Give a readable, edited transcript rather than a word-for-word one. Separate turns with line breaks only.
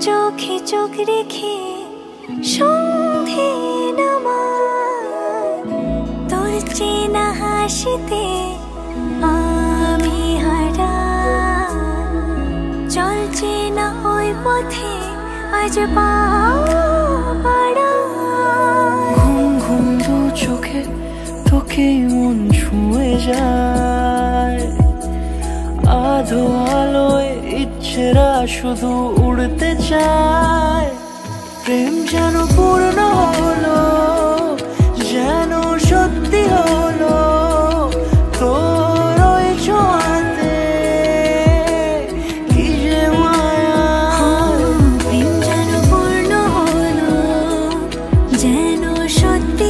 চোখে চোখ রেখে সন্ধে নামায়, তোর চেনা হাসিতে আমি হারাই। চল চেনা ওই পথে আজ পা বাড়াই।
ঘুম ঘুম দু চোখে তোকে মন ছুঁয়ে যায়, আধো আলোয় ইচ্ছেরা শুধু উড়তে চায়। প্রেম যেন পূর্ণ হলো, যেন সত্যি হলো তোর ওই ছোঁয়াতে, কি যে মায়া।
প্রেম যেন পূর্ণ হলো, যেন সত্যি